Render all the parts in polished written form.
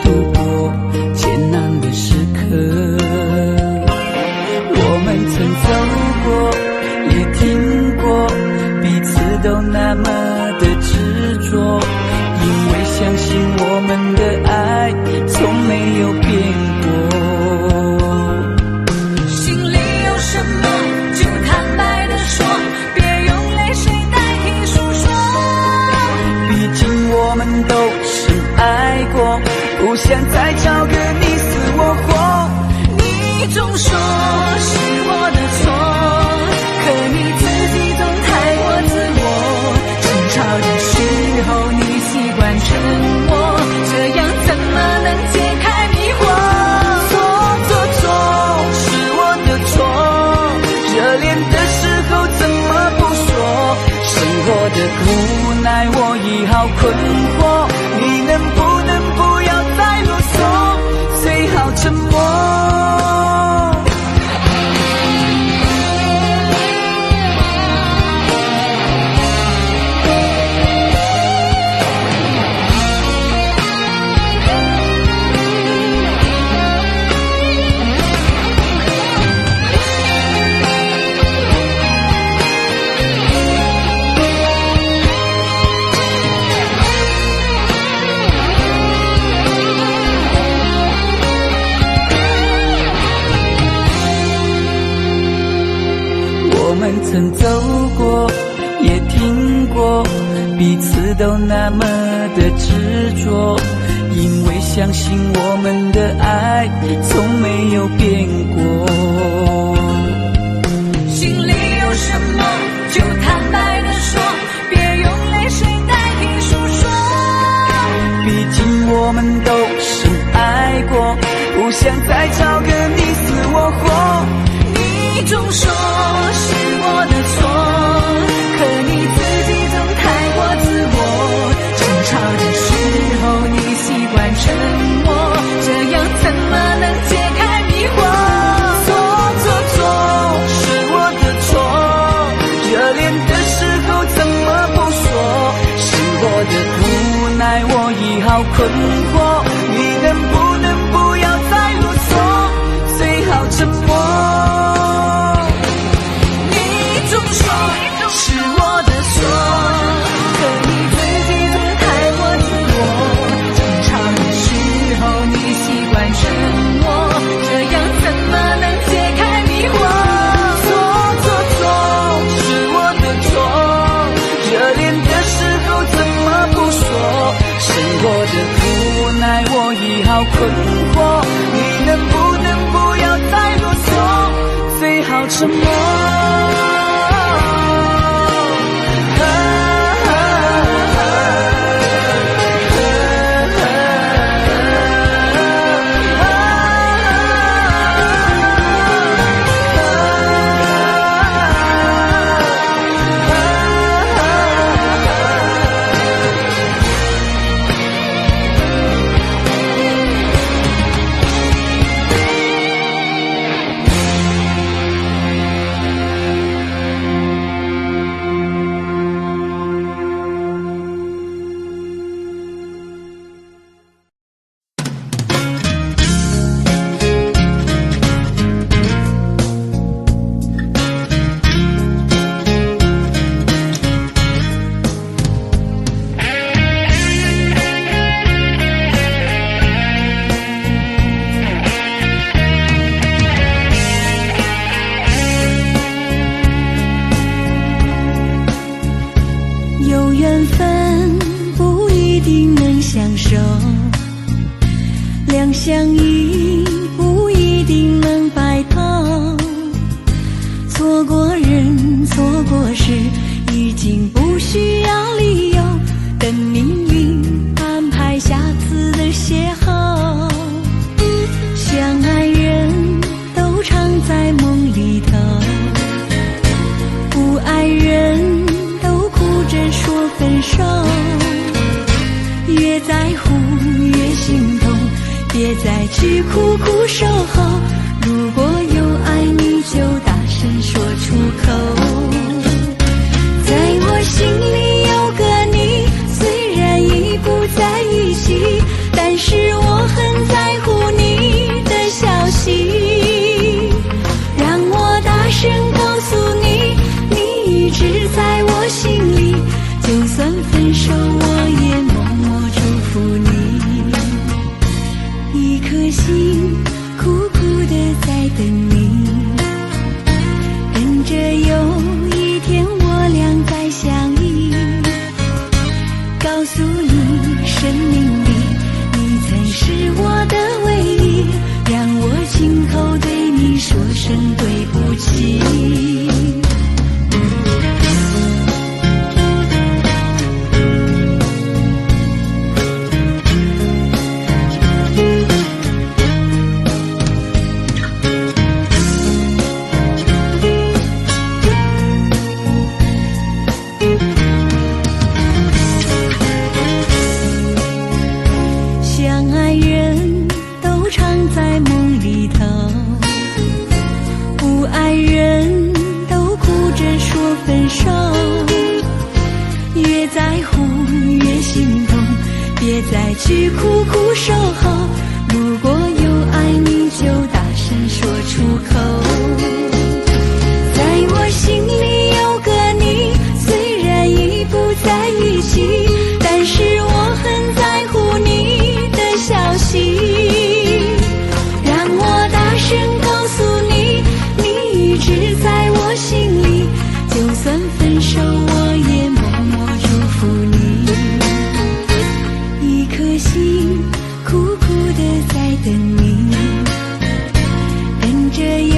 度过艰难的时刻。我们曾走过，也听过，彼此都那么的执着，因为相信我们的爱从没有变过。心里有什么就坦白地说，别用泪水代替诉说。毕竟我们都深爱过，不想再找个你死我活。你总说是我的错，可你自己总太过自我。争吵的时候你习惯沉默，这样怎么能解开迷惑？错是我的错，热恋的时候怎么不说？生活的无奈我已好困惑，你能不能不要再啰嗦，最好沉默。我们曾走过，也听过，彼此都那么的执着，因为相信我们的爱从没有变过。心里有什么就坦白地说，别用泪水代替诉说。毕竟我们都深爱过，不想再找个你死我活。你总说是我的错，可你自己总太过自我。争吵的时候你习惯沉默，这样怎么能解开迷惑？错是我的错，热恋的时候怎么不说？生活的无奈我已好困惑，你能不能不要再啰嗦，最好沉默。是我的错，可你自己总太过自我。争吵的时候你习惯沉默，这样怎么能解开迷惑？错是我的错，热恋的时候怎么不说？生活的无奈我已好困惑，你能不能不要再啰嗦，最好沉默。有缘分不一定能相守，两相依不一定能白头。错过人错过事，已经不需要理由，等命运安排下次的邂逅。相爱人都常在梦里头，不爱人说分手，越在乎越心痛，别再去苦苦守候。如果有爱你就大声说出口，在我心里有个你，虽然已不在一起，但是我很等你，等着有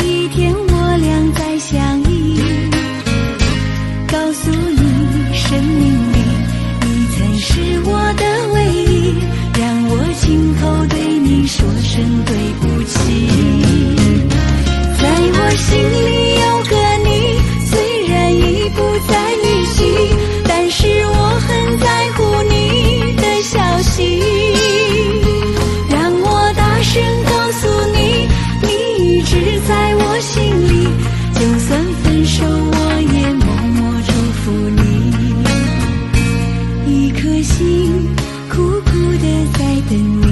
一天我俩再相依。告诉你，生命里你曾是我的唯一，让我亲口对你说声对不起。在我心里有个你，虽然已不再联系，但是我很在乎你的消息。让我大声告诉你，你一直在我心里，就算分手我也默默祝福你。一颗心苦苦的在等你，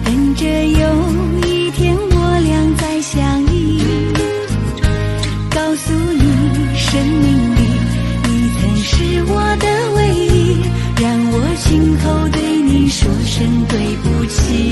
等着有一天我俩再相依。告诉你，生命里你曾是我的唯一，让我亲口对你说声对不起。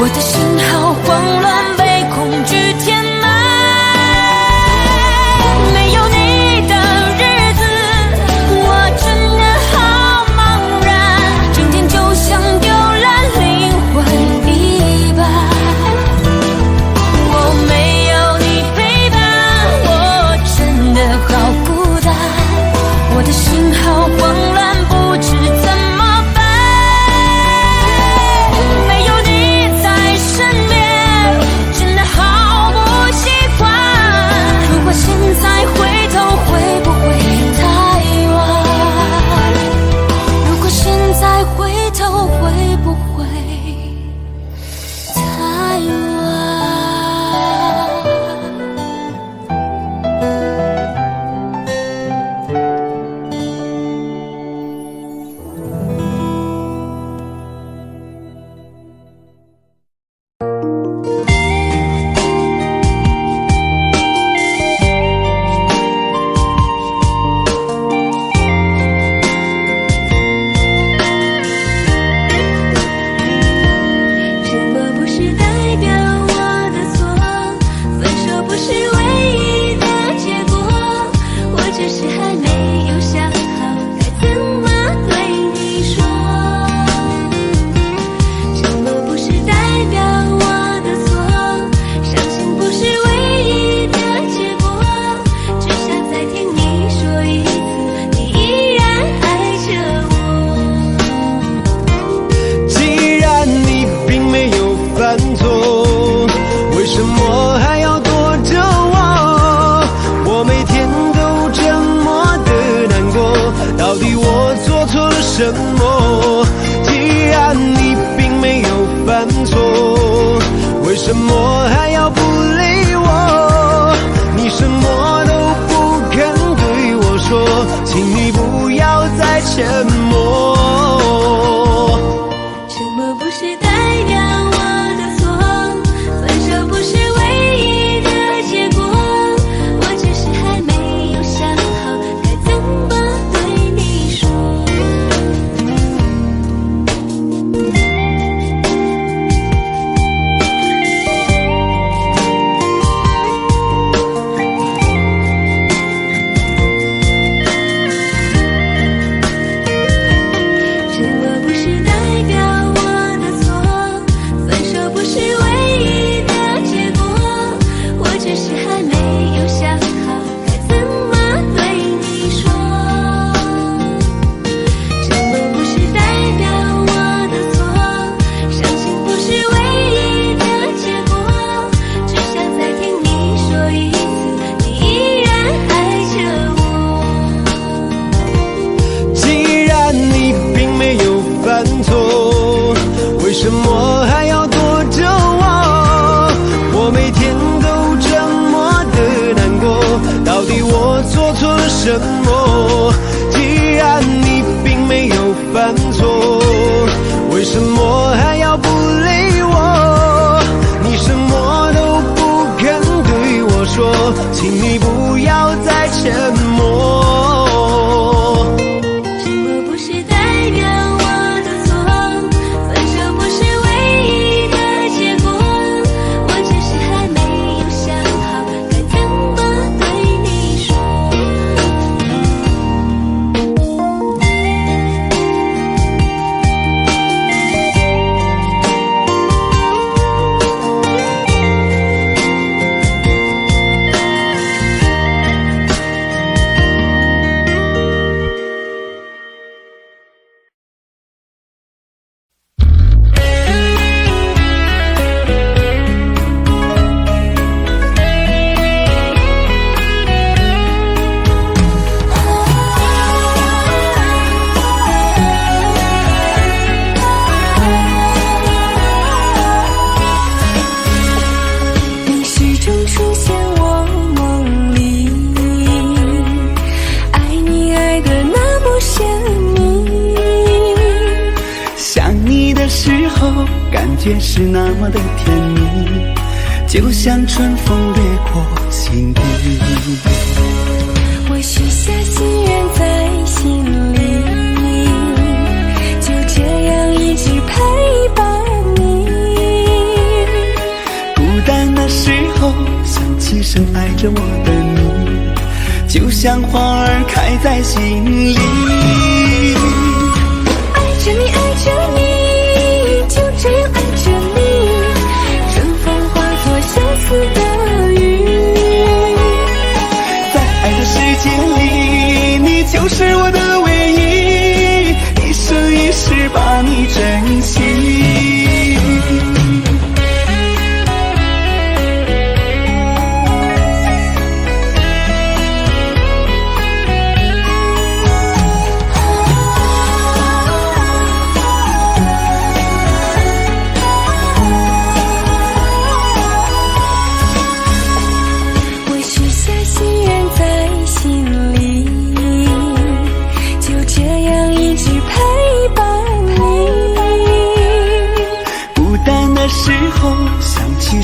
我的心好慌乱，被恐惧填满。没有你的日子，我真的好茫然。今天就像丢了灵魂一般。我没有你陪伴，我真的好孤单。我的心好慌乱，不知怎么办。没有你在身边，真的好不习惯。如果现在回头，会不会太晚？如果现在回头，会不会太晚？什么？既然你并没有犯错，为什么还要不理我？你什么都不肯对我说，请你不要再沉默。沉默不是代表我的错，分手不是唯一的结果，我只是还没有想好该怎么对你说。为什么还要躲着我？我每天都这么的难过，到底我做错了什么？既然你并没有犯错，为什么还要不理我？你什么都不肯对我说，请你不要再沉默。感觉是那么的甜蜜，就像春风掠过心底。我许下心愿在心里，就这样一直陪伴你。起深爱着我的你，就像花儿开在心里。爱着你，爱着你，就这样爱着你，春风化作相思的雨。在爱的世界里，你就是我的唯一，一生一世把你珍惜。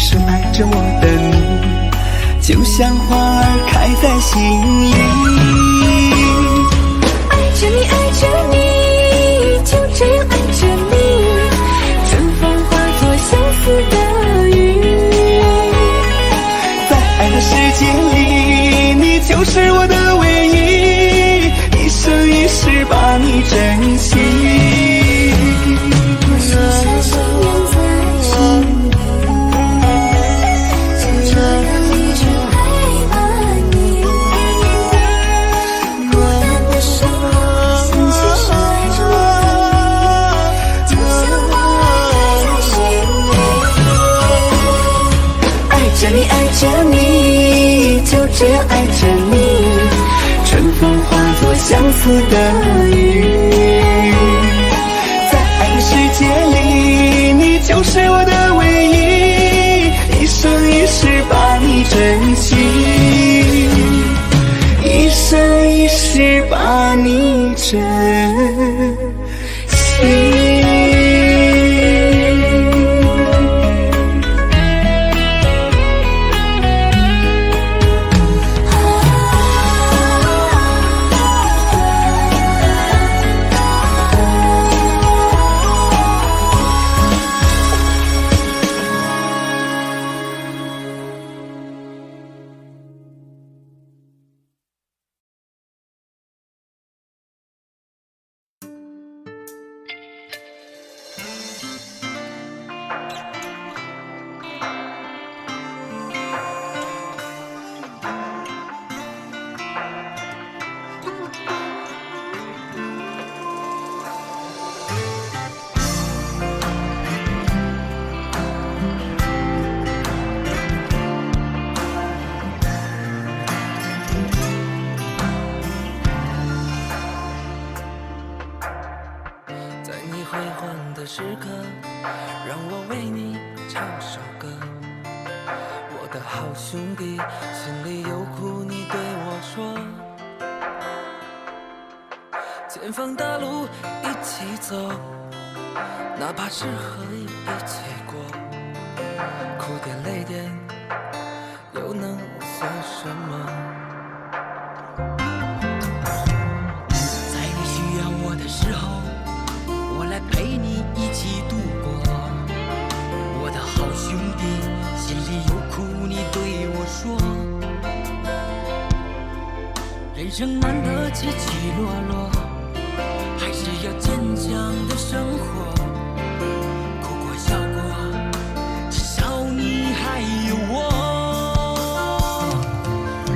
深爱着我的你，就像花儿开在心里。爱着你，爱着你，就这样爱着你，春风化作相思的雨。在爱的世界里，你就是我的唯一，一生一世把你珍惜。我许下心愿在心里，爱着你，就这样爱着你，春风化作相思的雨。在爱的世界里，你就是我的唯一，一生一世把你珍惜，一生一世把你珍惜。时刻，让我为你唱首歌。我的好兄弟，心里有苦你对我说。前方的路一起走，哪怕是河一起过，哭点累点又能算什么？在你需要我的时候，我来陪你一起度过。我的好兄弟，心里有苦你对我说。人生难得起起落落，还是要坚强的生活。哭过笑过，至少你还有我。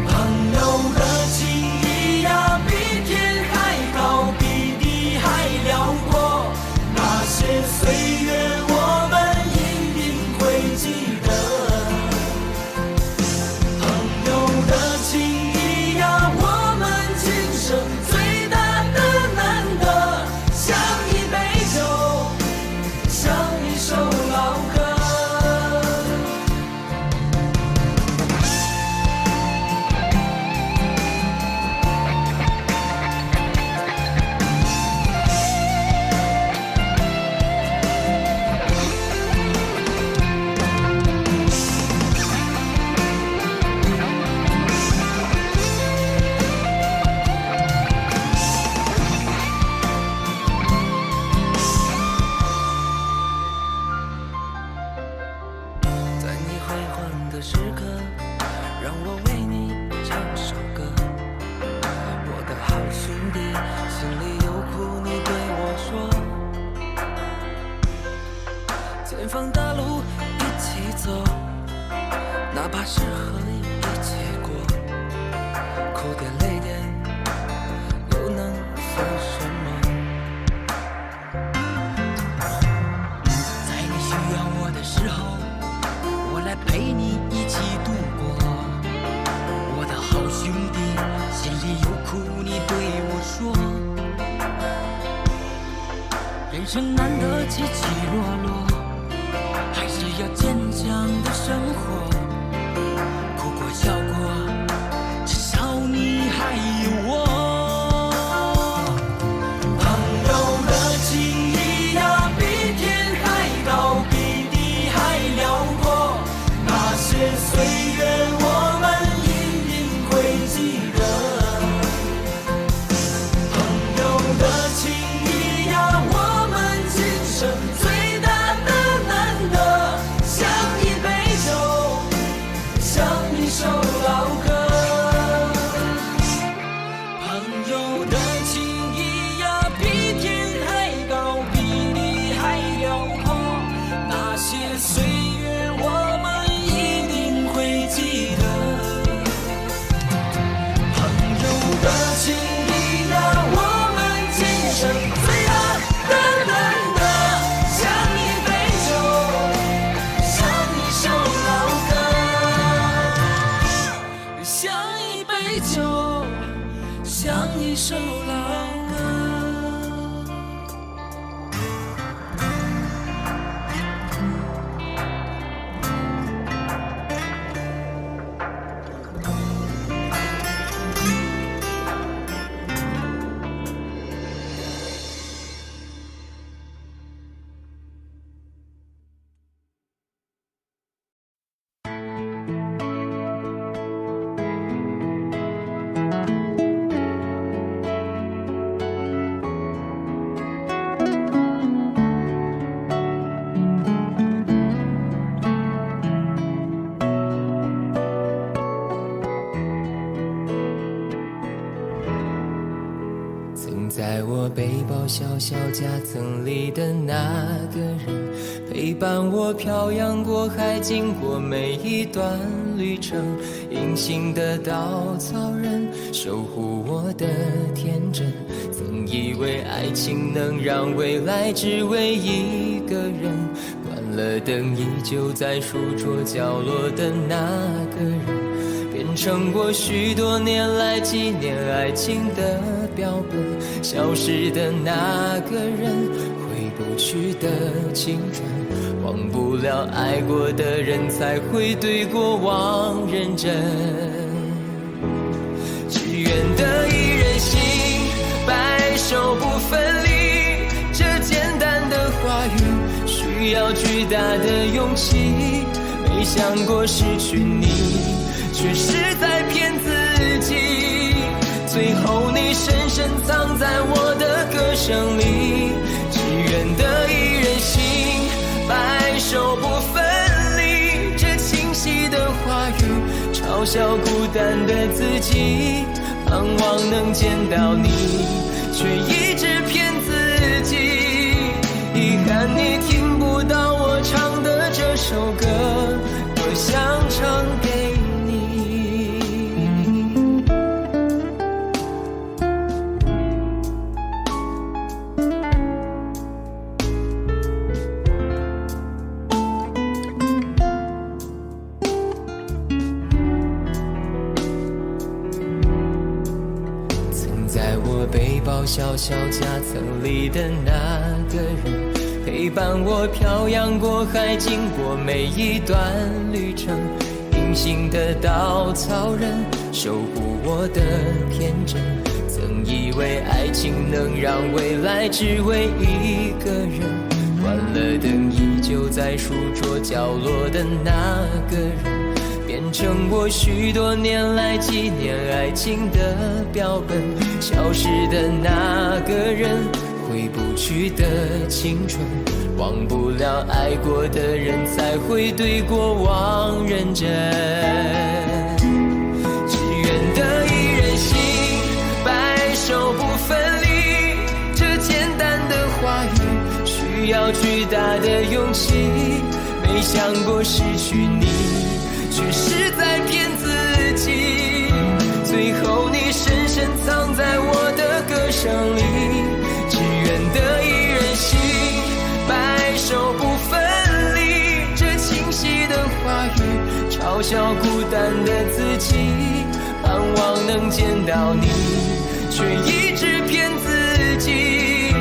朋友的情谊呀，比天还高，比地还辽阔。那些岁月我们一定会记得。朋友的情谊呀，我们今生最大的难得，像一杯酒，像一首老歌。让我为你唱首歌。我的好兄弟，心里有苦你对我说。前方的路一起走，哪怕是和你一起过，哭点累点又能算什么？在你需要我的时候，我来陪你一起度过。我的好兄弟，心里有苦你对我说。人生难得起起落落，还是要坚强的生活。哭过笑过，至少你还有我。朋友的情谊呀，比天还高，比地还辽阔。那些岁月我们一定会记得。朋友的情谊呀，我们今生最大的难得，像一杯酒，像一首老歌。朋友的情谊呀，比天还高，比地还辽阔。那些岁月我们一定会记得。朋友的情谊呀，我们今生最大的难得，像一杯酒，像一首老歌。像一杯酒，像一首老歌。曾在我背包小小夹层里的那个人，陪伴我漂洋过海，经过每一段旅程。隐形的稻草人，守护我的天真。曾以为爱情能让未来只为一个人，关了灯依旧在书桌角落的那个人，变成我许多年来纪念爱情的标本。消失的那个人，回不去的青春，忘不了爱过的人，才会对过往认真。只愿得一人心，白首不分离，这简单的话语需要巨大的勇气。没想过失去你，却是在骗自己。最后你深深藏在我的歌声里，只愿得一人心，白首不分离。这清晰的话语嘲笑孤单的自己，盼望能见到你，却一直骗自己。遗憾你听不到我唱的这首歌，多想唱给你。曾在我背包小小夹层里的那个人，陪伴我漂洋过海，经过每一段旅程。隐形的稻草人，守护我的天真。曾以为爱情能让未来只为一个人，关了灯依旧在书桌角落的那个人，变成我许多年来纪念爱情的标本。消失的那个人，回不去的青春，忘不了爱过的人，才会对过往认真。要巨大的勇气，没想过失去你，却是在骗自己。最后你深深藏在我的歌声里，只愿得一人心，白首不分离。这清晰的话语嘲笑孤单的自己，盼望能见到你，却一直骗自己。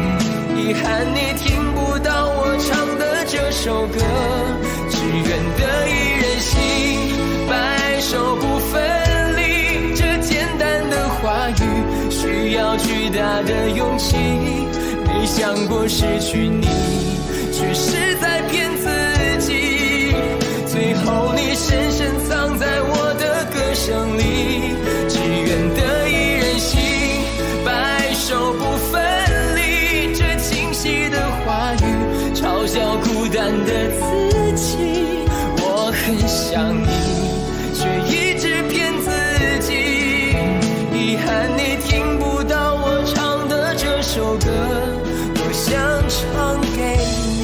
遗憾你听不到我唱的这首歌，只愿得一人心，白首不分离。这简单的话语需要巨大的勇气，没想过失去你，却是在骗自己。最后你深深藏在我的歌声里，只愿得一人心，白首不分离。这清晰的话语嘲笑孤单的自己，我很想你，却一直骗自己。遗憾你听不到我唱的这首歌，我想唱给你。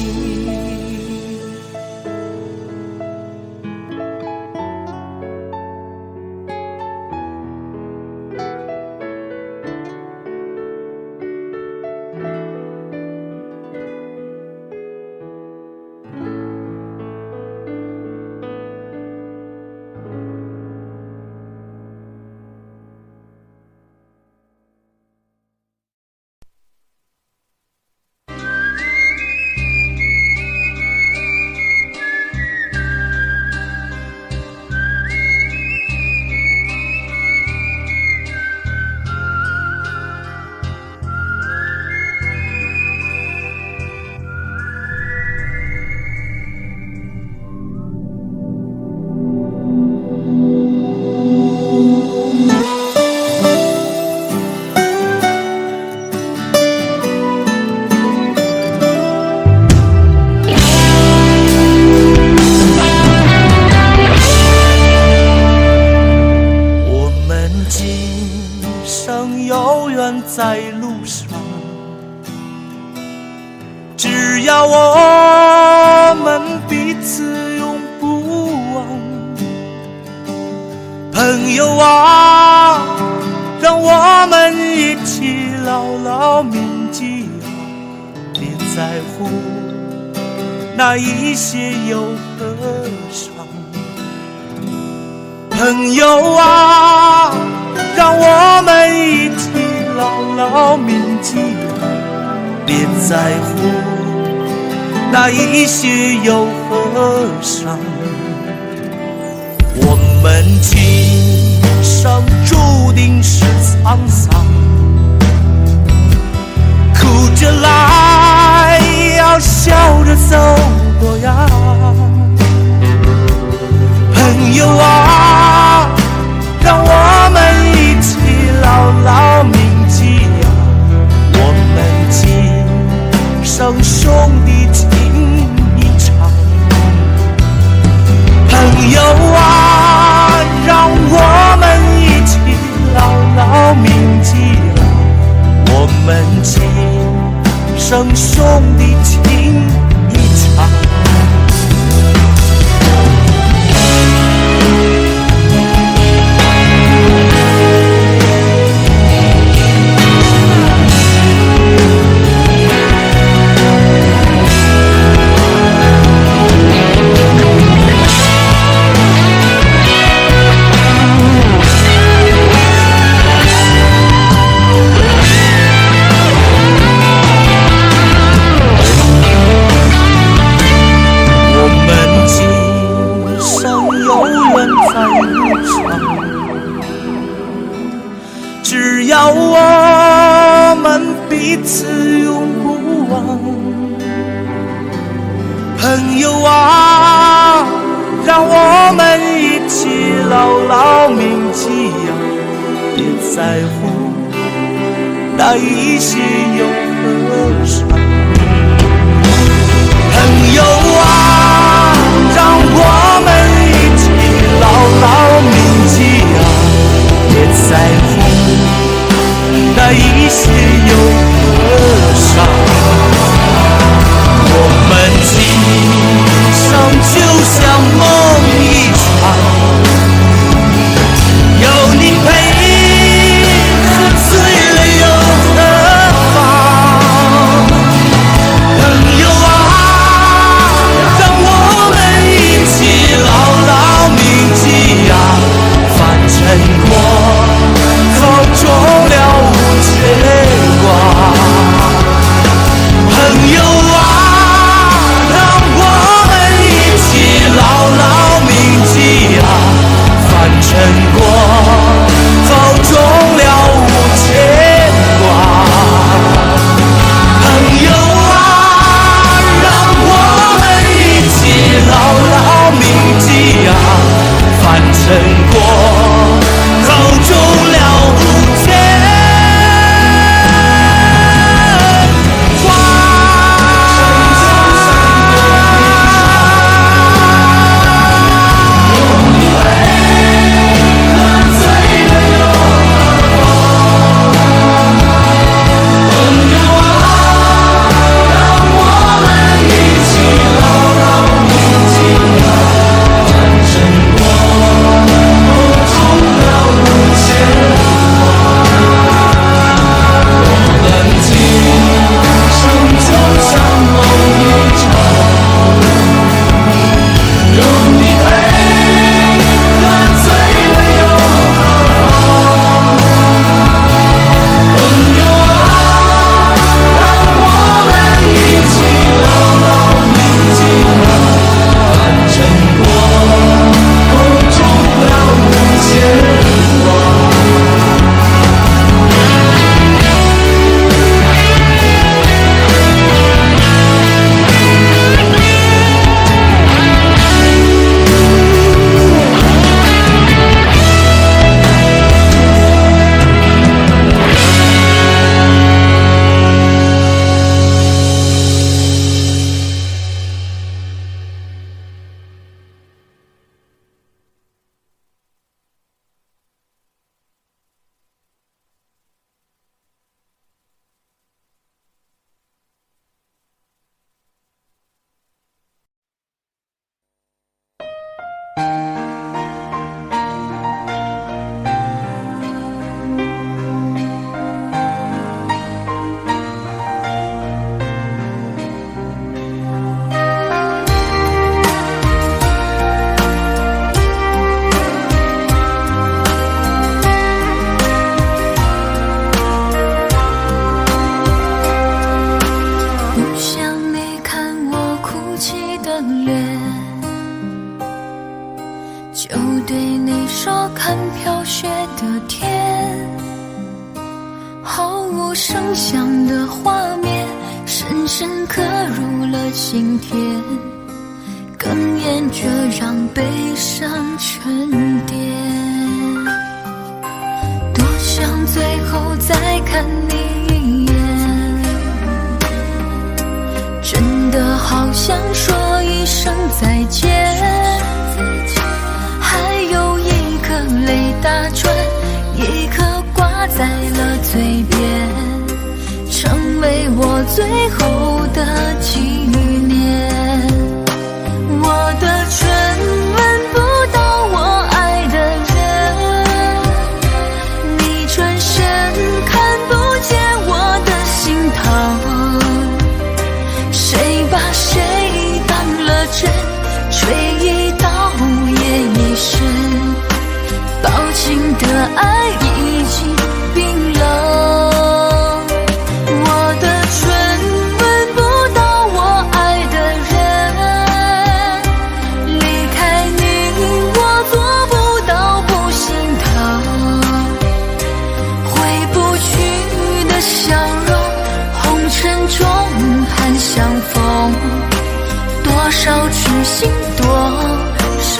在路上，只要我们彼此永不忘。朋友啊，让我们一起牢牢铭记啊，别在乎那一些又何伤。朋友啊，让我们一起牢牢铭记，别在乎那一些又何伤。我们今生注定是沧桑，哭着来，要笑着走过呀。朋友啊，让我们一起牢牢铭记呀，我们今生兄弟情一场。朋友啊，让我们一起牢牢铭记呀，我们今生兄弟情一场。只要我们彼此永不忘。朋友啊，让我们一起牢牢铭记呀，别在乎那一些又何伤。朋友啊，让我们一起牢牢铭记呀，别在乎那一些又何伤。就对你说看飘雪的天，毫无声响的画面深深刻入了心田，哽咽着让悲伤沉淀。多想最后再看你一眼，真的好想说一声再见，还有一颗泪打转，一颗挂在了嘴边，成为我最后的纪念。我的唇吻不到我爱的人，你转身看不见我的心疼，谁把谁当了真，吹一刀也一生，抱紧的爱已经冰冷。我的唇吻不到我爱的人，离开你我做不到不心疼，回不去的笑容，红尘中盼相逢，多少痴心多少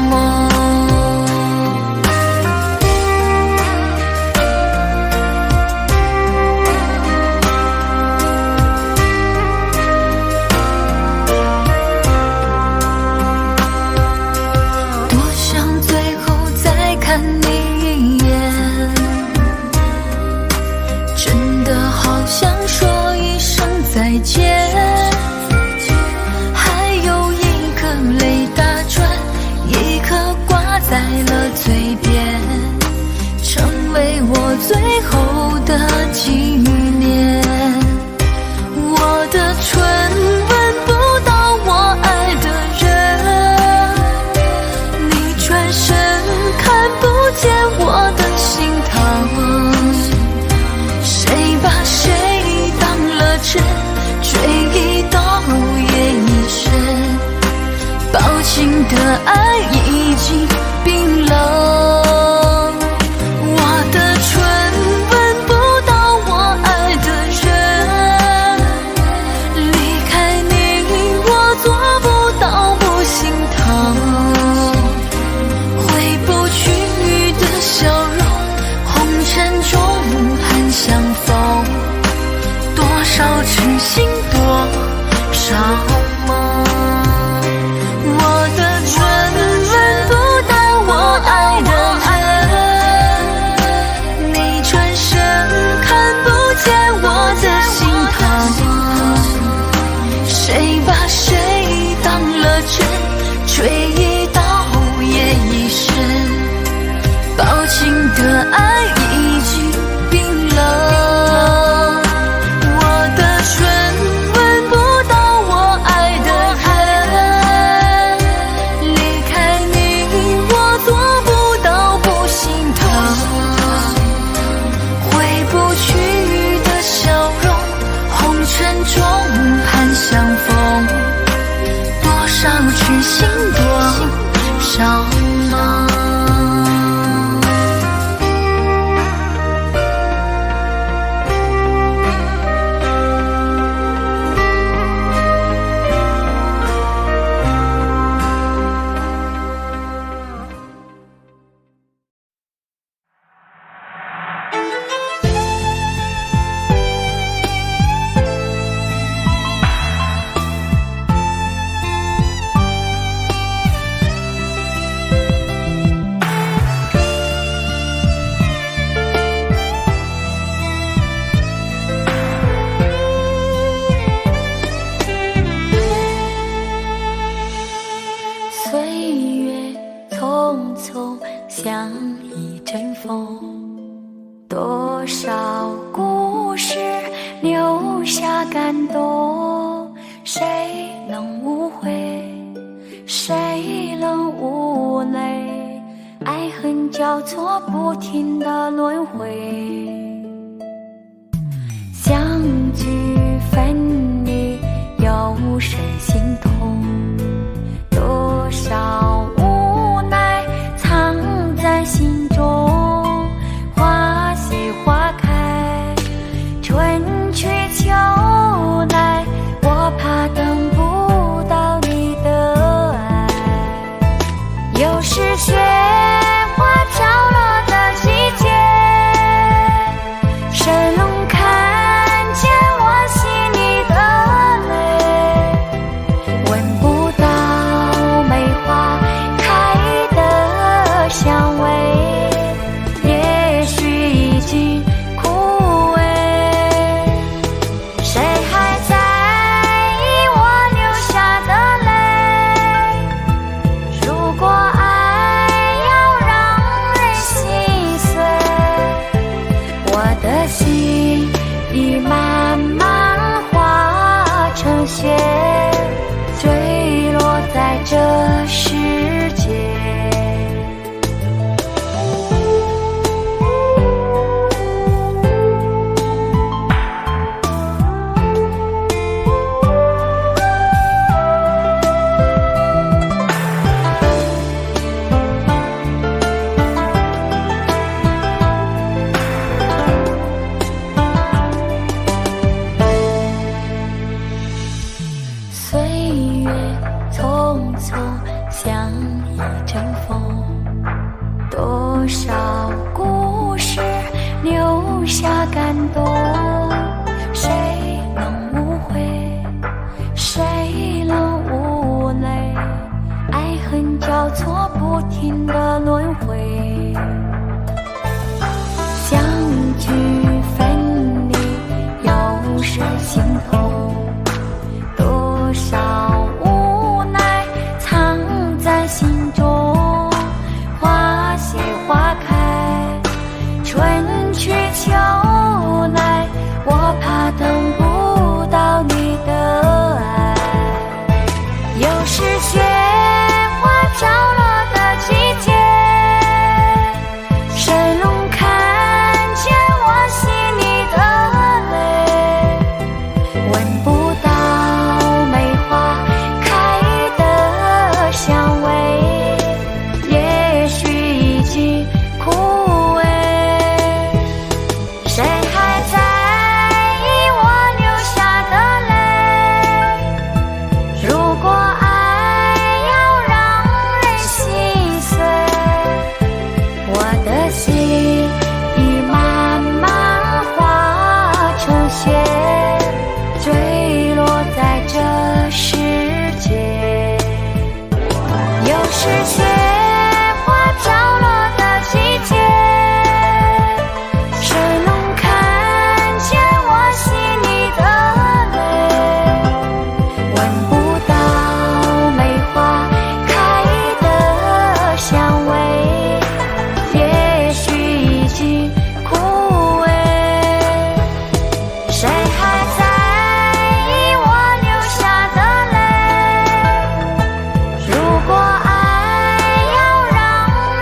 梦。再见，还有一颗泪打转，一颗挂在了嘴边，成为我最后的纪念。我的唇吻不到我爱的人，你转身看不见我的心疼，谁把谁当了真，吹一刀也一生，抱紧的爱已经冰冷。我的唇吻不到我爱的人，离开你我做不到不心疼，回不去的笑容，红尘中盼相逢，多少痴心多少梦。我的唇吻不到我爱的人，你转身看不见我的心疼，谁把谁当了真，吹一刀也一生，抱紧的爱已经冰冷。痴心多少梦。像一阵风，多少故事留下感动，谁能无悔，谁能无泪，爱恨交错不停的轮回，相聚分离有谁心痛，多少无奈雪，坠落在这世界。像一阵风，多少故事留下感动，谁能无悔，谁能无泪，爱恨交错不停的轮回，相聚分离有时心痛，多少无奈藏在心中，花谢花开，春去秋来，我怕等不到你的爱。又是雪花飘落的季节，谁能看见我心里的泪？闻不到梅花开的香味，也许已经枯萎，谁还在意我流下的泪？如果爱要让人心碎，我的心已慢慢化成雪，坠落在这世界。又是雪花飘落的季节，谁能看见我心里的泪？闻不到梅花开的香味，也许已经枯萎，谁还在意我流下的泪？如果爱要让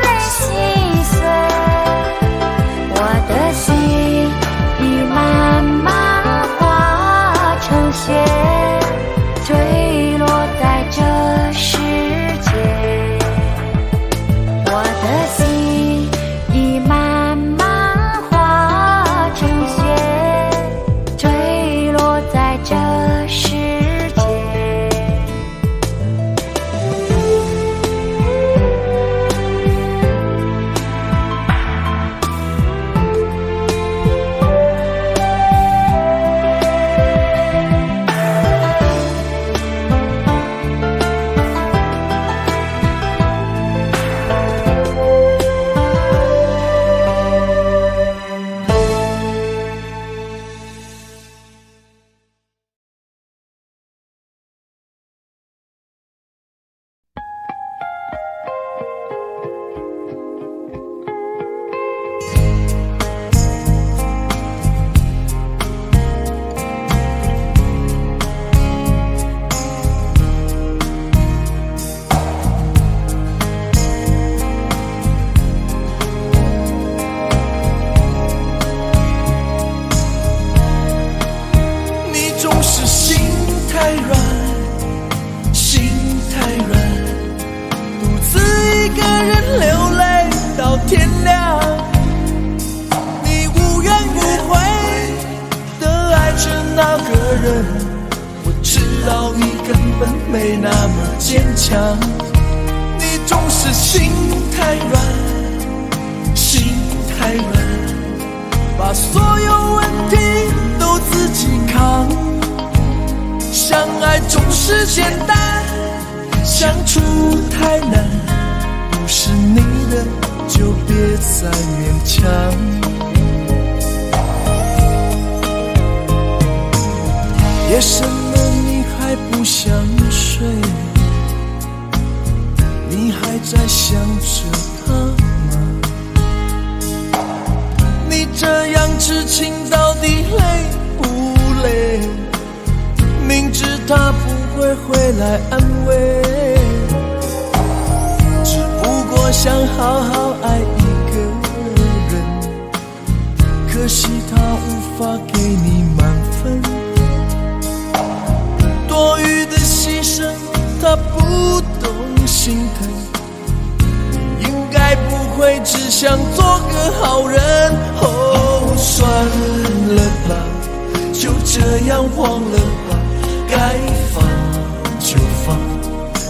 人心碎，我的心已慢慢化成雪，坠落在这世界。我的心已慢慢化成雪，坠落在这世界。你总是心太软，心太软，独自一个人流泪到天亮。你无怨无悔的爱着那个人，我知道你根本没那么坚强。你总是心太软，心太软，把所有问题都自己扛。相爱总是简单，相处太难，不是你的就别再勉强。夜深了你还不想睡，你还在想着他吗？你这样痴情到底累不累？明知他不会回来安慰，只不过想好好爱一个人，可惜他无法给你满分，多余的牺牲他不懂心疼，你应该不会只想做个好人。哦，算了吧，就这样忘了吧，该放就放，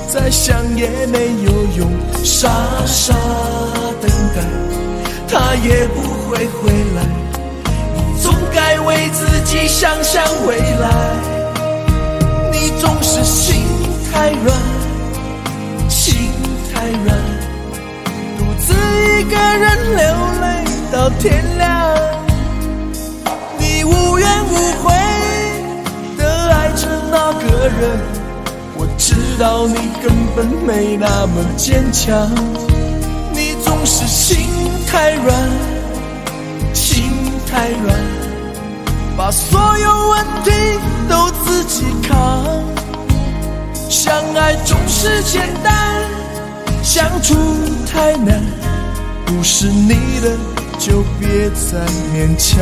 再想也没有用，傻傻等待，他也不会回来，你总该为自己想想未来。你总是心太软，心太软，独自一个人流泪到天亮，你无怨无悔地爱着那个人，我知道你根本没那么坚强，你总是心太软，心太软，把所有问题都自己扛，相爱总是简单，相处太难，不是你的就别再勉强。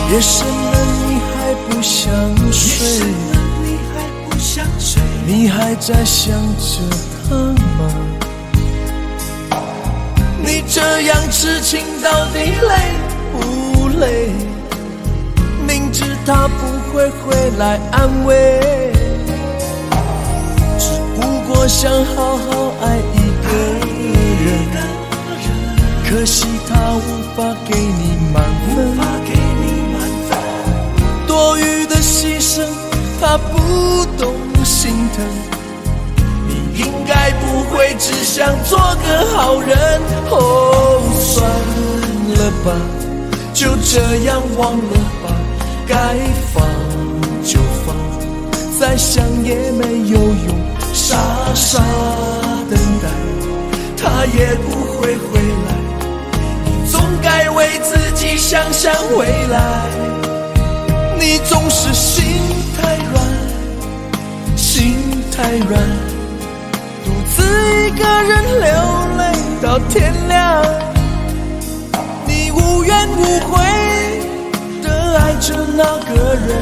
夜深了你还不想睡，你还在想着他吗？你这样痴情到底累不累？明知他不会回来安慰，只不过想好好爱一个人，可惜他无法给你满分，多余的牺牲他不懂心疼，你应该不会只想做个好人。哦，算了吧，就这样忘了吧，该放就放，再想也没有用，傻傻等待，他也不会回来，你总该为自己想想未来。你总是心太软，心太软，独自一个人流泪到天亮，你无怨无悔地爱着那个人，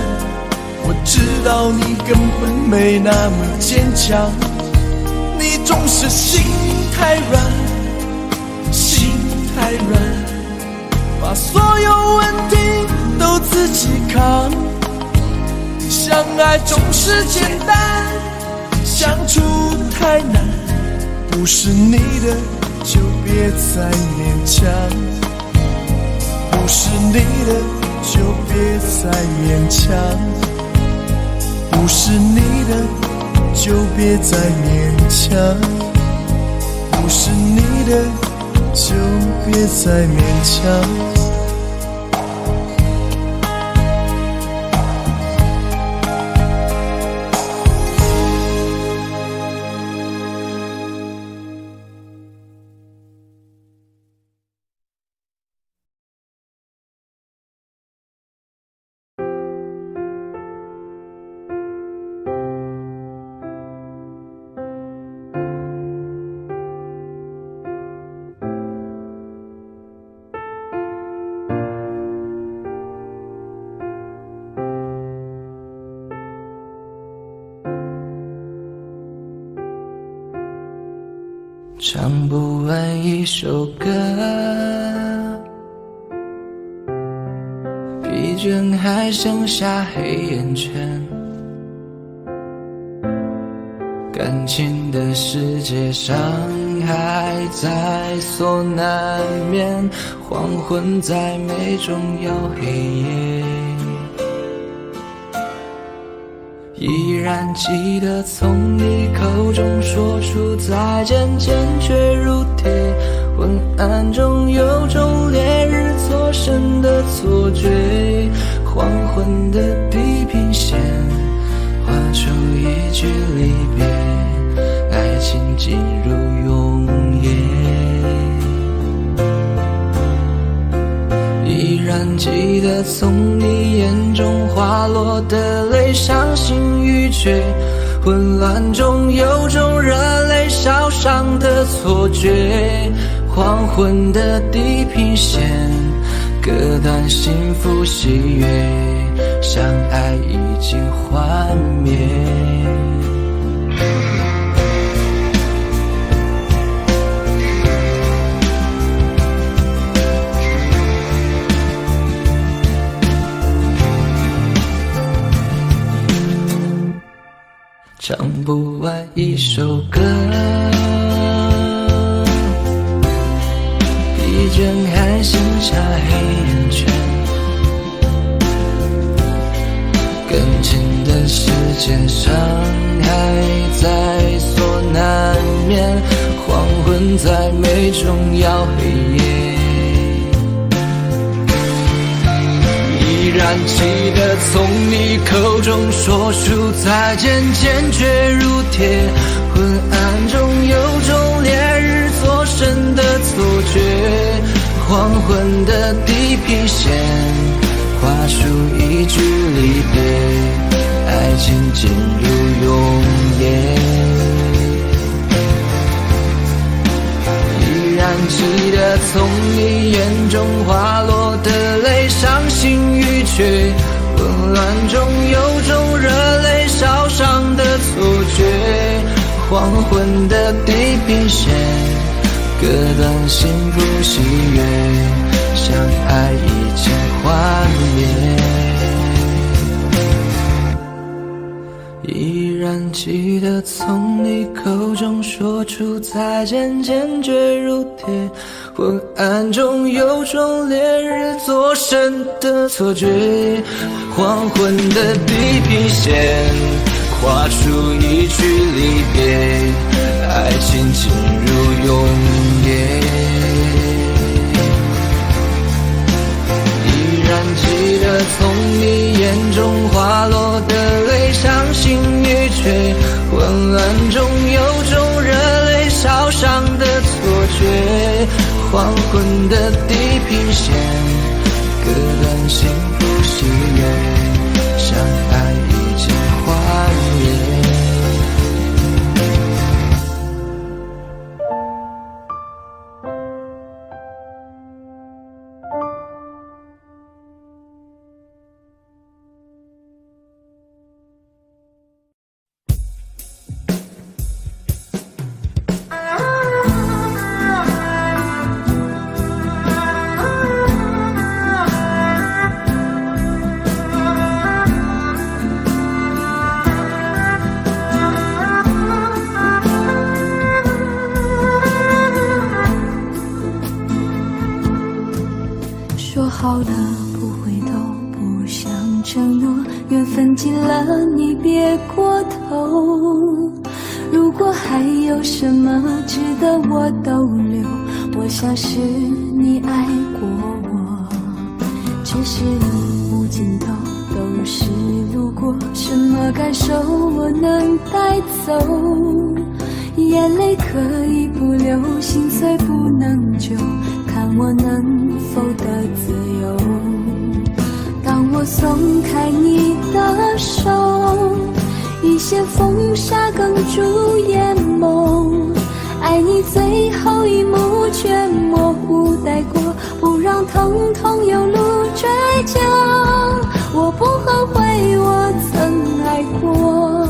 我知道你根本没那么坚强，你总是心太软，心太软，把所有问题都自己扛，相爱总是简单，相处太难，不是你的就别再勉强，不是你的就别再勉强，不是你的就别再勉强，不是你的就别再勉强。唱不完一首歌，疲倦还剩下黑眼圈，感情的世界，伤害在所难免，黄昏在眉中摇黑夜。依然记得从你口中说出再见，坚决如铁，昏暗中有种烈日灼身的错觉。黄昏的地平线画出一句离别，爱情进入永夜。依然记得从你眼中滑落的泪，伤心欲绝，混乱中有种热泪烧伤的错觉。黄昏的地平线割断幸福喜悦，相爱已经幻灭。唱不完一首歌，疲倦还剩下黑眼圈，感情的世界，伤害在所难免，黄昏在眉中摇黑夜。依然记得从你口中说出再见，坚决如铁，昏暗中有种烈日灼身的错觉。黄昏的地平线画出一句离别，爱情进入永夜。依然记得从你眼中滑落的泪，伤心欲绝，混乱中有种热泪烧伤的错觉。黄昏的地平线割断幸福喜悦，相爱已经幻灭。依然记得从你口中说出再见，坚决如铁，昏暗中有种烈日灼身的错觉。黄昏的地平线画出一句离别，爱情进入永夜。依然记得从你眼中滑落的泪，伤心欲绝，混乱中有种热泪烧伤的错觉。黄昏的地平线割断幸福喜悦，相爱已经幻灭。说好了不回头，不想承诺，缘分尽了你别过头。如果还有什么值得我逗留，我想是你爱过我。只是路无尽头，都是路过，什么感受我能带走？眼泪可以不流，心碎不能救，看我能否得自由。当我松开你的手，一线风沙哽住眼眸，爱你最后一幕却模糊带过，不让疼痛有路追究。我不后悔我曾爱过，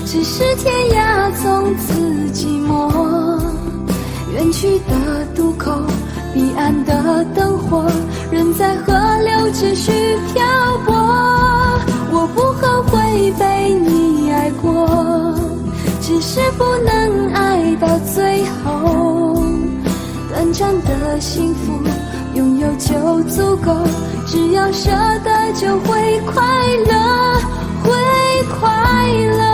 只是天涯从此寂寞。远去的渡口，彼岸的灯火，人在河流只需漂泊。我不后悔被你爱过，只是不能爱到最后。短暂的幸福拥有就足够，只要舍得就会快乐，会快乐。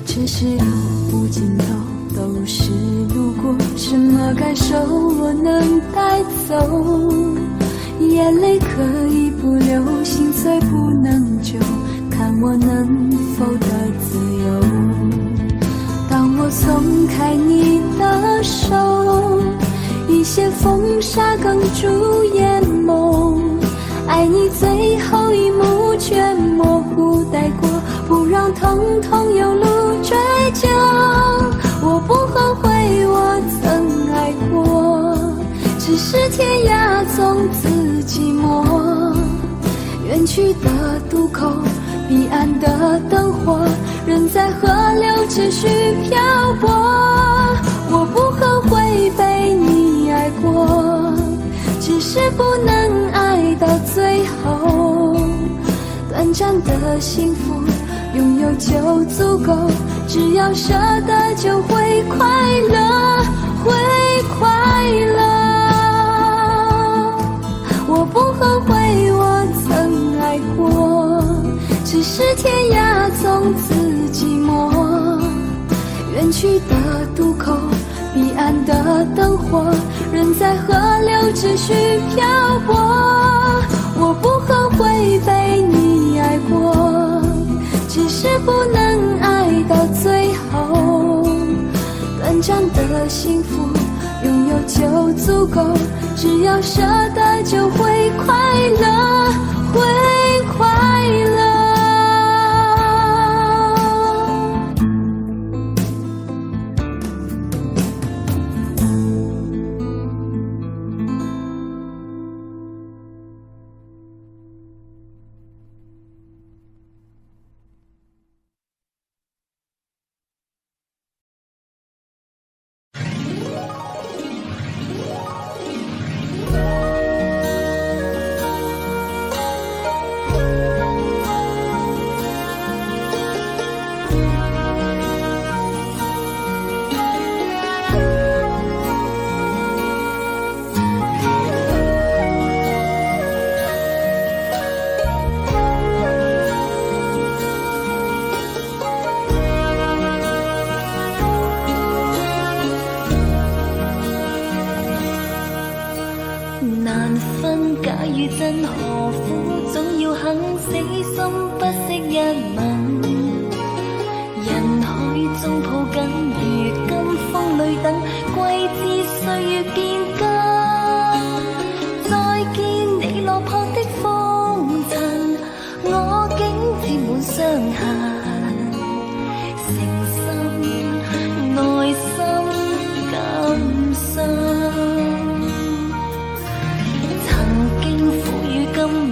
这是路无尽头，都是路过，什么感受我能带走？眼泪可以不流，心碎不能救，看我能否得自由。当我松开你的手，一些风沙哽住眼眸，爱你最后一幕却模糊带过，不让痛痛有路追究。我不后悔我曾爱过，只是天涯从此寂寞。远去的渡口，彼岸的灯火，人在河流持续漂泊。我不后悔被你爱过，只是不能爱到最后。短暂的幸福拥有就足够，只要舍得就会快乐，会快乐。我不后悔我曾爱过，只是天涯从此寂寞。远去的渡口，彼岸的灯火，人在河流持续漂泊。我不后悔被你爱过，只是不能爱到最后。短暂的幸福拥有就足够，只要舍得就会快乐，会快乐。難分假與真，何苦總要肯死心不惜一吻？人海中抱緊，如今風裏等，歸知歲月變更。再見你落魄的風塵，我竟沾滿傷痕，誠心內心感傷。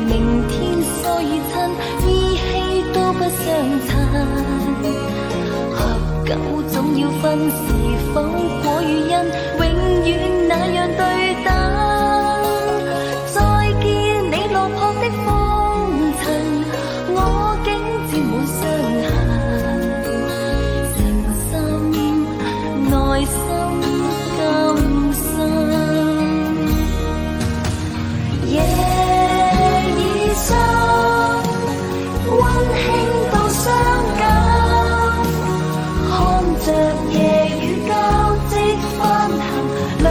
明天所以親，依稀都不相襯。合久總要分，是否果與因，永遠那樣對等？再見你落魄的風塵，我竟沾滿傷痕，誠心內心感傷。溫馨到傷感，看着夜雨交織翻行，淚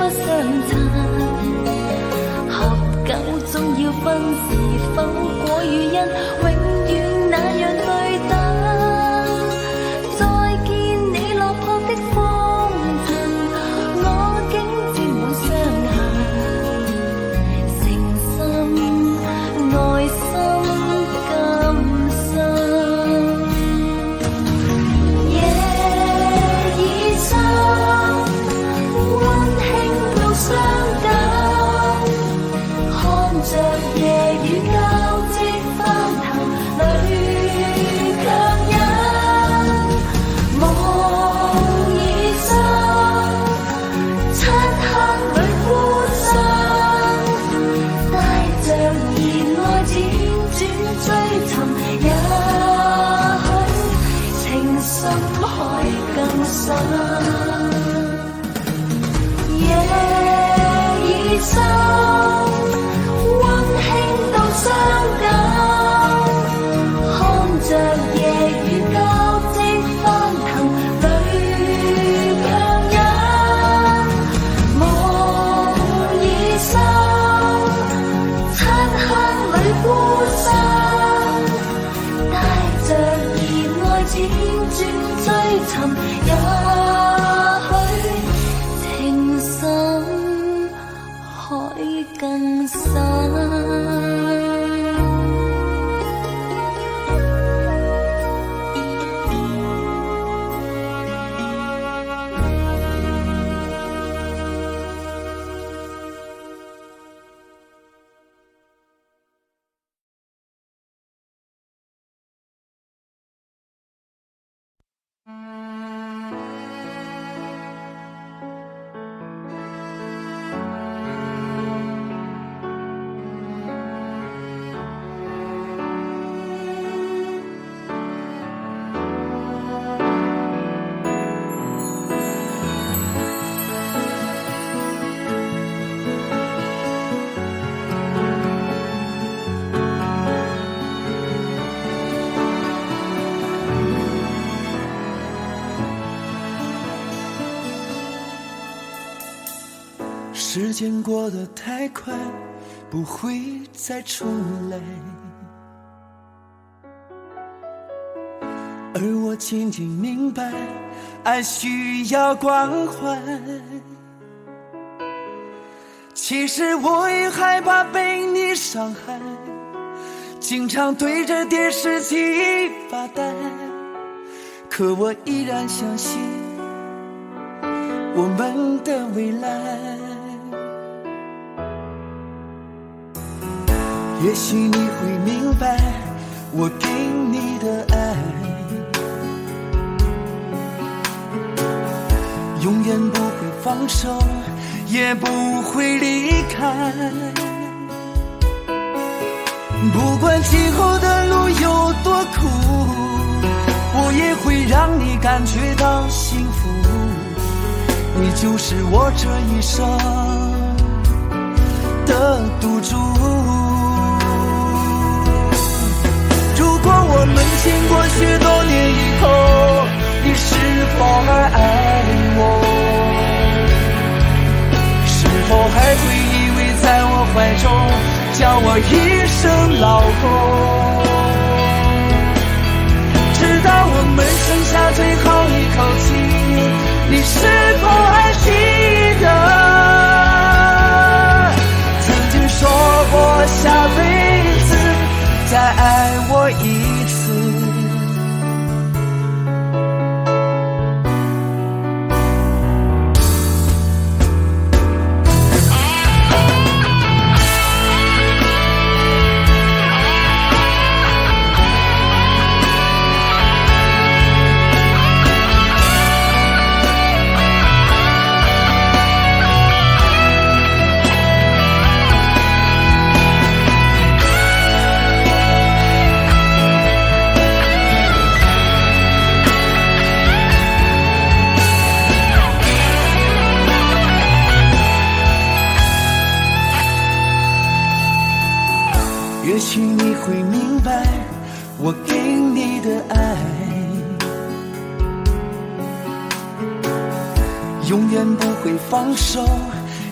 不相襯。合久總要分是否果與因，永遠那樣對等。再見你落魄的風塵，我竟沾滿傷痕。誠心愛心甘心，夜已深，溫馨到傷感，看着夜雨交織翻騰，淚卻忍。夢已深，漆黑裏孤身，帶着熱愛輾轉追尋，也許情深海更深。夜已深，溫馨到傷感，看着夜雨交織翻騰，淚卻忍。夢已深，漆黑裏孤身，帶着熱愛輾轉追尋，也許情深海更深。时间过得太快，不会再出来，而我渐渐明白，爱需要关怀。其实我也害怕被你伤害，经常对着电视机发呆，可我依然相信我们的未来。也许你会明白我给你的爱，永远不会放手，也不会离开。不管今后的路有多苦，我也会让你感觉到幸福。你就是我这一生的赌注。如果我们经过许多年以后，你是否还爱我？是否还会依偎在我怀中，叫我一声老公？直到我们剩下最后一口气，你是否还记得曾经说过下辈子再爱我一次？也许你会明白我给你的爱，永远不会放手，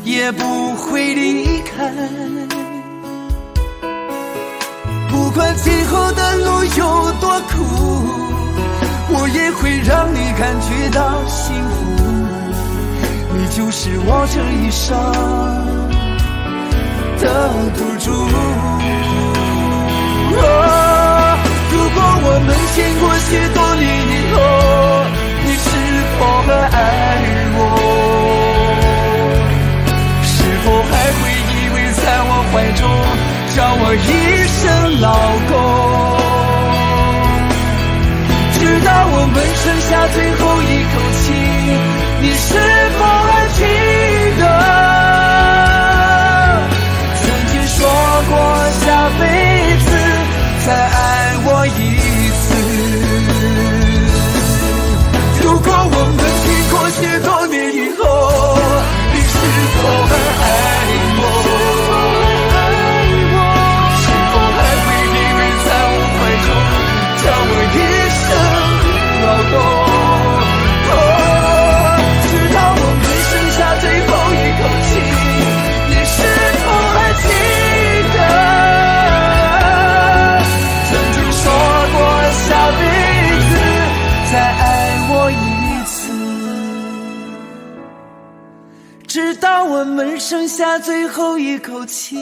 也不会离开。不管今后的路有多苦，我也会让你感觉到幸福。你就是我这一生的赌注。如果我们经过许多年以后，你是否还爱我？是否还会依偎在我怀中，叫我一声老公？直到我们剩下最后一口气，你是否还记得曾经说过下辈子再爱我一次？如果我们经过许多年以后，你是否还爱我？是否还会依偎在我怀中，叫我一声老公？直到我们剩下最后一口气，你是否还记得曾经说过下辈子再爱我一次？直到我们剩下最后一口气，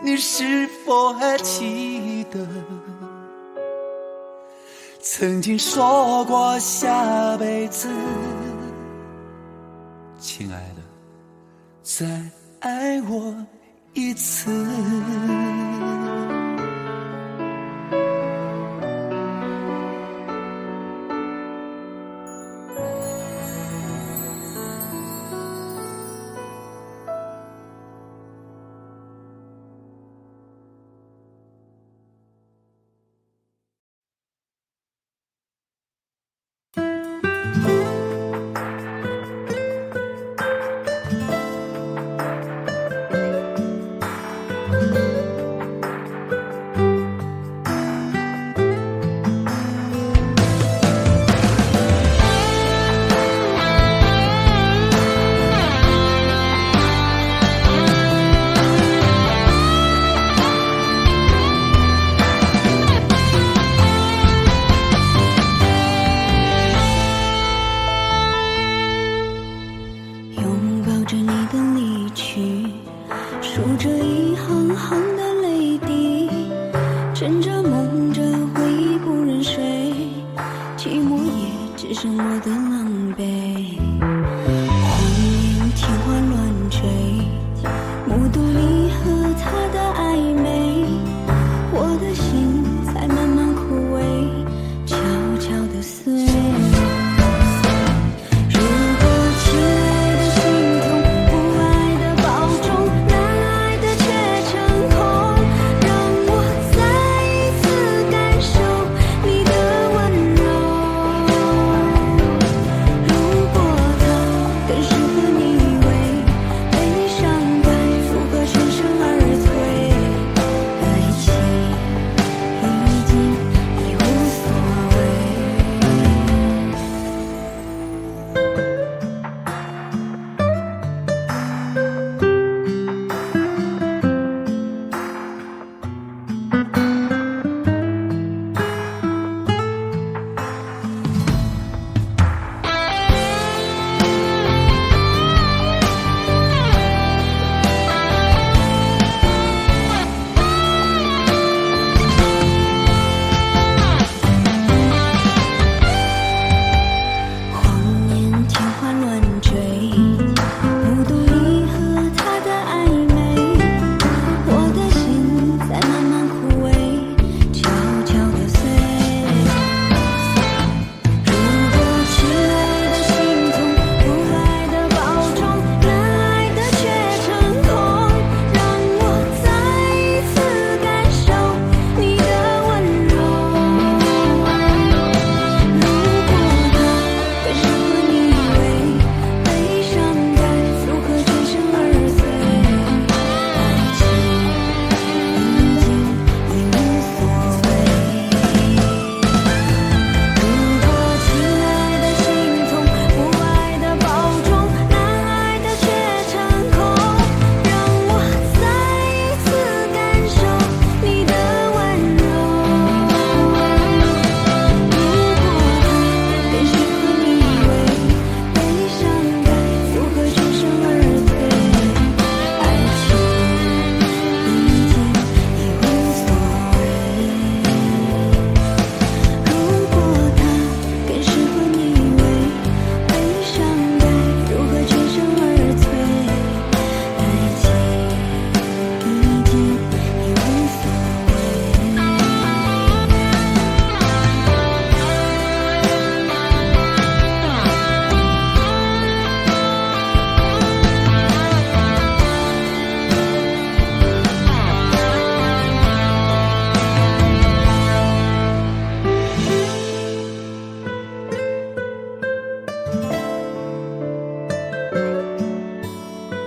你是否还记得曾经说过下辈子，亲爱的，再爱我一次？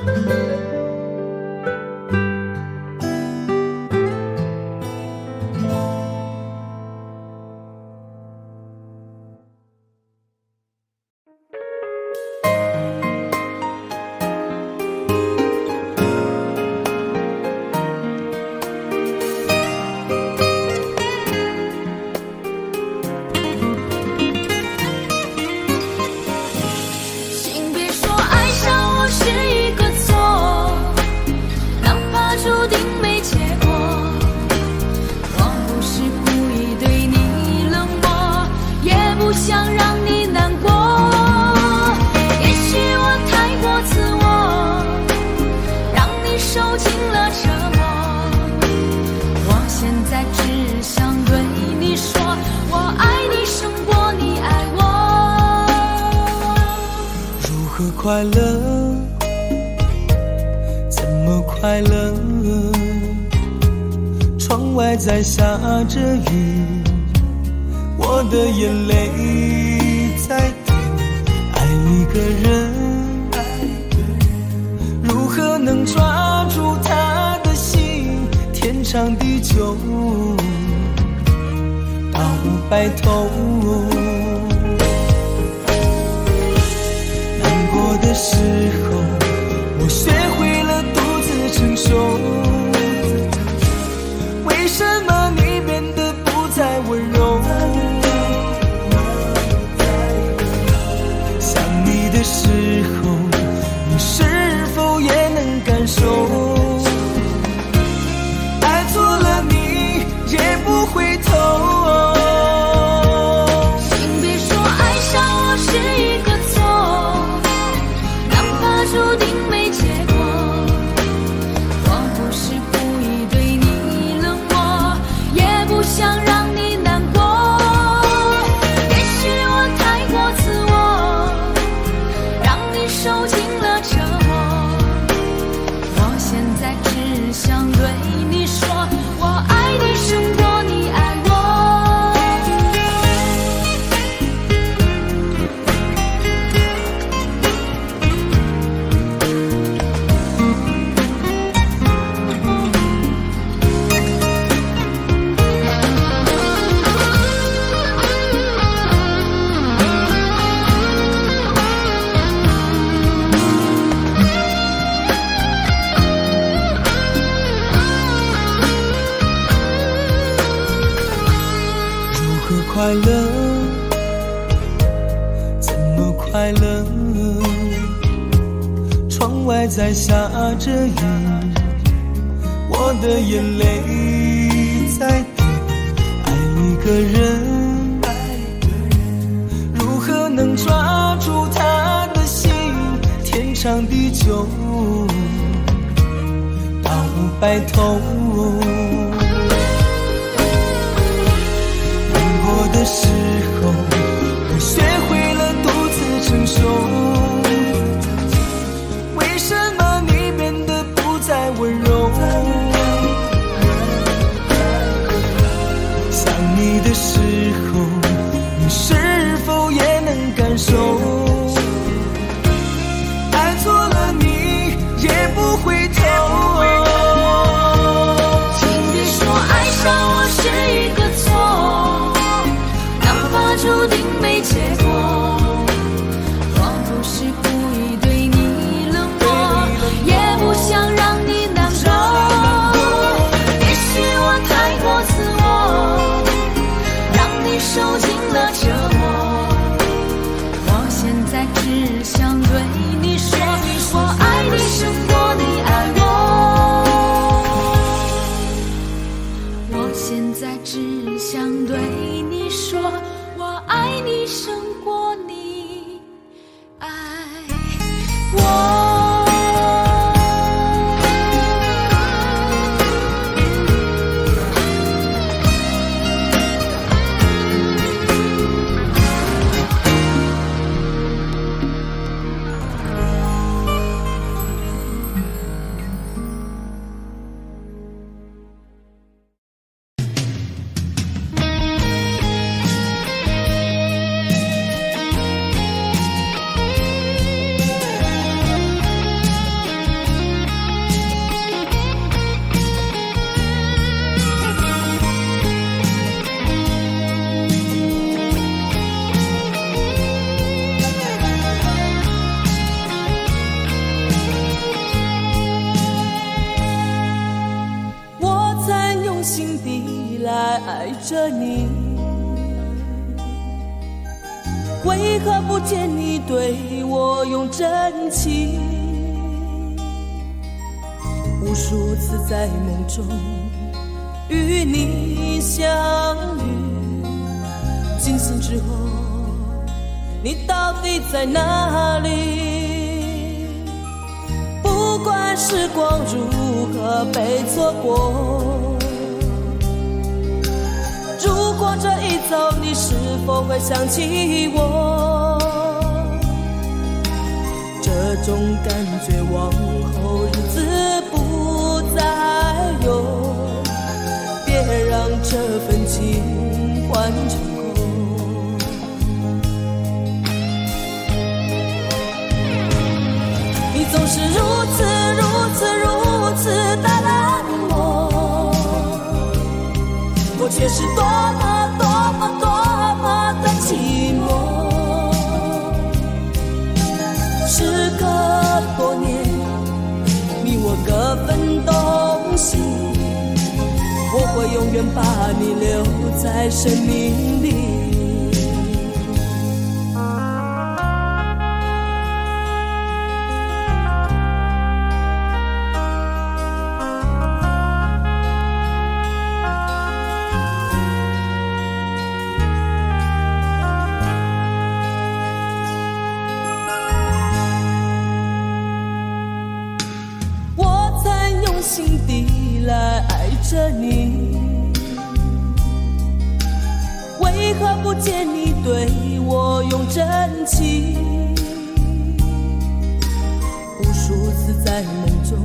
请别说爱上我是一个错，哪怕注定没结果。我不是故意对你冷漠，也不想让你难过。也许我太过自我，让你受尽了折磨。我现在只想对你说，我爱你胜过你爱我。如何快乐？怎么快乐？窗外在下着雨，我的眼泪在滴。爱一个人，如何能抓住他的心？天长地久，到白头。难过的时候，我学会了独自承受。为什么你变得不再温柔？想你的时候，你是否也能感受？爱错了你也不回头。请别说爱上我是一个错，哪怕注定没结果。我不是故意对你冷漠，也不想让你难过。也许我太过自我，让你受尽了折磨。我现在只想对你说，我爱你胜过你爱我。如何快乐？怎么快乐？窗外在下着雨，我的眼泪在滴。爱一个人，如何能抓住他的心？天长地久，到白头。难过的时候，我学会了独自承受。为什么你变得不再温柔？想你的时候，你是否也能感受？爱错了你也不回头。请别说爱上我是一个错，哪怕注定没结果。我不是故意对你冷漠，来爱着你，为何不见你对我用真情？无数次在梦中与你相遇，惊醒之后，你到底在哪里？不管时光如何被错过，如果这一走，你是否会想起我？这种感觉往后日子不再有，别让这份情换成空。你总是如此的冷漠，我却是多么的寂寞。时隔多年，你我各分东西，我会永远把你留在生命里。心底来爱着你，为何不见你对我用真情？无数次在梦中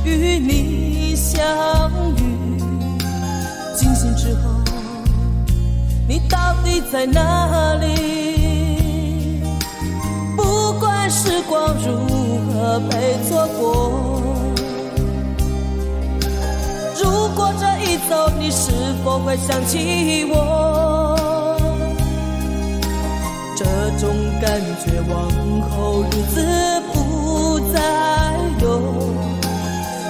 与你相遇，惊醒之后，你到底在哪里？不管时光如何被错过，如果这一走，你是否会想起我？这种感觉往后日子不再有，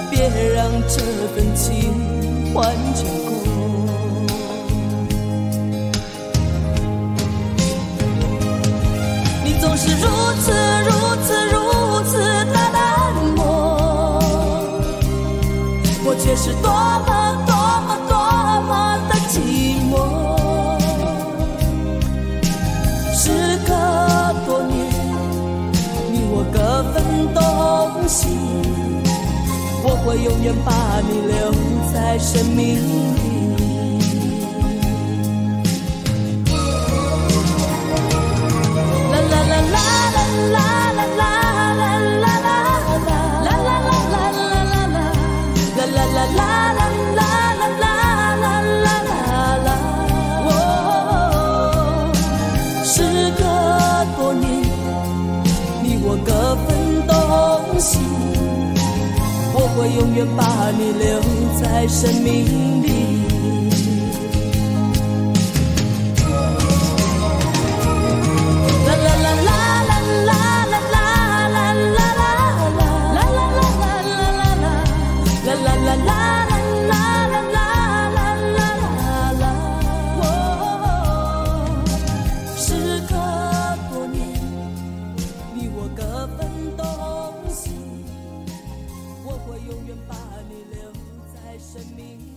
别让这份情换成空。你总是如此的冷漠，我却是多么的寂寞。时隔多年，你我各分东西，我会永远把你留在生命里。啦啦啦啦啦啦啦啦啦啦啦啦啦啦啦啦啦啦。各分东西，我会永远把你留在生命里。啦啦啦啦啦啦啦啦啦啦啦啦啦啦啦啦啦啦。我会永远把你留在生命。